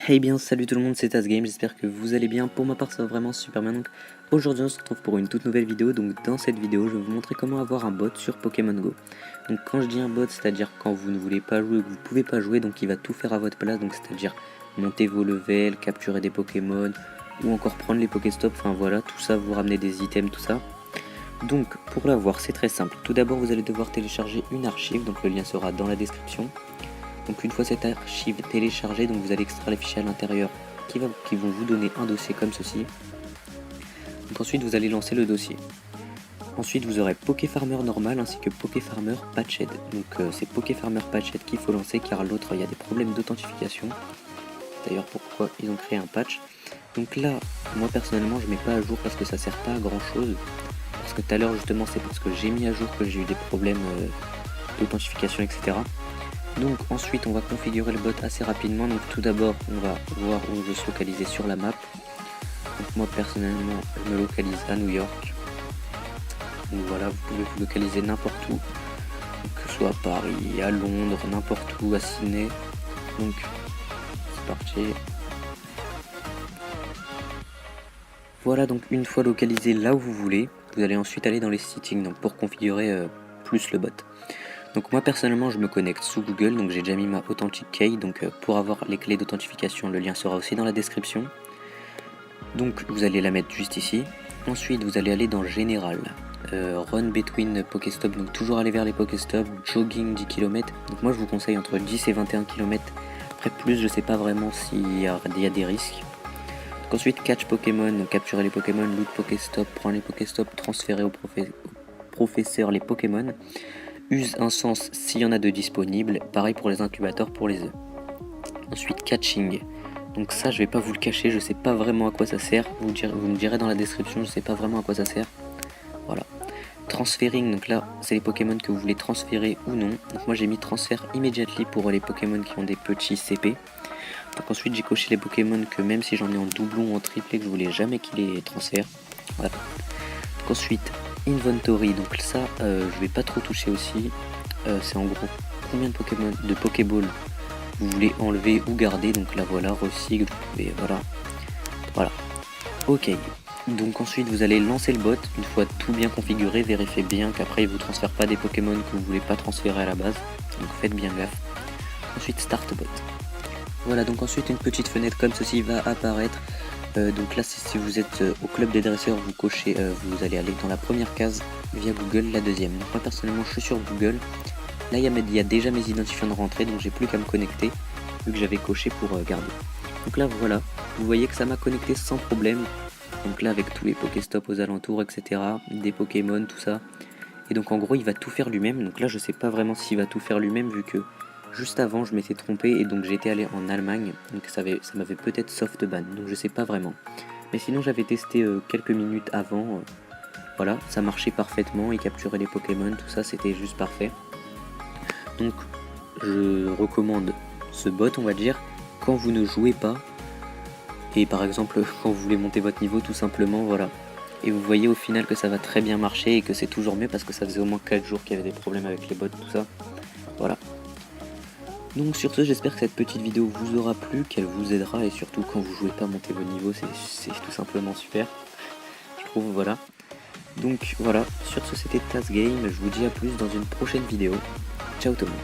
Hey bien, salut tout le monde, c'est TazGame, j'espère que vous allez bien. Pour ma part, ça va vraiment super bien. Donc aujourd'hui, on se retrouve pour une toute nouvelle vidéo. Donc dans cette vidéo, je vais vous montrer comment avoir un bot sur Pokémon Go. Donc quand je dis un bot, c'est-à-dire quand vous ne voulez pas jouer ou que vous ne pouvez pas jouer, donc il va tout faire à votre place. Donc c'est-à-dire monter vos levels, capturer des Pokémon ou encore prendre les Pokéstops. Enfin voilà, tout ça, vous ramener des items, tout ça. Donc pour l'avoir, c'est très simple. Tout d'abord, vous allez devoir télécharger une archive. Donc le lien sera dans la description. Donc une fois cette archive téléchargée, donc vous allez extraire les fichiers à l'intérieur qui vont vous donner un dossier comme ceci. Donc ensuite vous allez lancer le dossier. Ensuite vous aurez Pokéfarmer normal ainsi que Pokéfarmer Patched. Donc c'est Pokéfarmer Patched qu'il faut lancer car l'autre il y a des problèmes d'authentification. D'ailleurs pourquoi ils ont créé un patch. Donc là moi personnellement je mets pas à jour parce que ça sert pas à grand chose. Parce que tout à l'heure justement c'est parce que j'ai mis à jour que j'ai eu des problèmes d'authentification etc. Donc ensuite on va configurer le bot assez rapidement. Donc tout d'abord on va voir où je suis localisé sur la map. Donc moi personnellement je me localise à New York. Donc voilà, vous pouvez vous localiser n'importe où. Donc, que ce soit à Paris, à Londres, n'importe où, à Sydney. Donc c'est parti. Voilà, donc une fois localisé là où vous voulez, vous allez ensuite aller dans les settings donc pour configurer plus le bot. Donc moi personnellement je me connecte sous Google, donc j'ai déjà mis ma Authentic Key, donc pour avoir les clés d'authentification le lien sera aussi dans la description. Donc vous allez la mettre juste ici. Ensuite vous allez aller dans Général, Run Between Pokéstop, donc toujours aller vers les Pokéstop, Jogging 10 km, donc moi je vous conseille entre 10 et 21 km, après plus je sais pas vraiment s'il y a des risques. Donc ensuite Catch Pokémon, donc capturer les Pokémon, Loot Pokéstop, prendre les Pokéstop, transférer au professeur les Pokémon. Use un sens s'il y en a de disponibles, pareil pour les incubateurs pour les œufs. Ensuite catching, donc ça je vais pas vous le cacher, je sais pas vraiment à quoi ça sert, vous me direz dans la description, je sais pas vraiment à quoi ça sert. Voilà. Transferring, donc là c'est les Pokémon que vous voulez transférer ou non, donc moi j'ai mis transfert immediately pour les Pokémon qui ont des petits CP. Donc ensuite j'ai coché les Pokémon que même si j'en ai en doublon ou en triplé que je voulais jamais qu'ils les transfèrent. Voilà. Donc ensuite Inventory, donc ça je vais pas trop toucher aussi. C'est en gros combien de Pokémon, de Pokéball vous voulez enlever ou garder. Donc là voilà, recycle, vous pouvez, voilà. Ok, donc ensuite vous allez lancer le bot. Une fois tout bien configuré, vérifiez bien qu'après il vous transfère pas des Pokémon que vous voulez pas transférer à la base. Donc faites bien gaffe. Ensuite start bot. Voilà, donc ensuite une petite fenêtre comme ceci va apparaître. Donc là si vous êtes au club des dresseurs, vous cochez, vous allez aller dans la première case via Google, la deuxième. Donc moi personnellement je suis sur Google. Là il y a déjà mes identifiants de rentrée, donc j'ai plus qu'à me connecter vu que j'avais coché pour garder. Donc là voilà, vous voyez que ça m'a connecté sans problème. Donc là avec tous les Pokéstops aux alentours etc, des Pokémon, tout ça. Et donc en gros il va tout faire lui-même. Donc là je sais pas vraiment s'il va tout faire lui-même vu que juste avant je m'étais trompé et donc j'étais allé en Allemagne. Donc ça m'avait peut-être soft ban, donc je sais pas vraiment. Mais sinon j'avais testé quelques minutes avant. Voilà, ça marchait parfaitement, il capturait les Pokémon, tout ça c'était juste parfait. Donc je recommande ce bot on va dire quand vous ne jouez pas. Et par exemple quand vous voulez monter votre niveau tout simplement, voilà. Et vous voyez au final que ça va très bien marcher et que c'est toujours mieux parce que ça faisait au moins 4 jours qu'il y avait des problèmes avec les bots, tout ça. Voilà. Donc sur ce, j'espère que cette petite vidéo vous aura plu, qu'elle vous aidera et surtout quand vous jouez pas monter vos niveaux, c'est tout simplement super. Je trouve, voilà. Donc voilà, sur ce c'était TazGame, je vous dis à plus dans une prochaine vidéo. Ciao tout le monde.